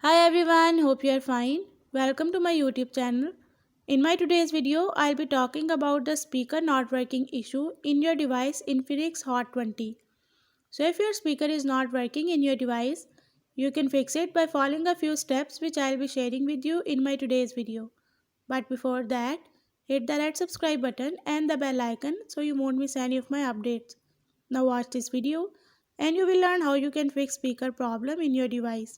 Hi everyone, hope you are fine. Welcome to my YouTube channel. In my today's video, I'll be talking about the speaker not working issue in your device Infinix Hot 20. So if your speaker is not working in your device, you can fix it by following a few steps which I'll be sharing with you in my today's video. But before that, hit the red subscribe button and the bell icon so you won't miss any of my updates. Now watch this video and you will learn how you can fix speaker problem in your device.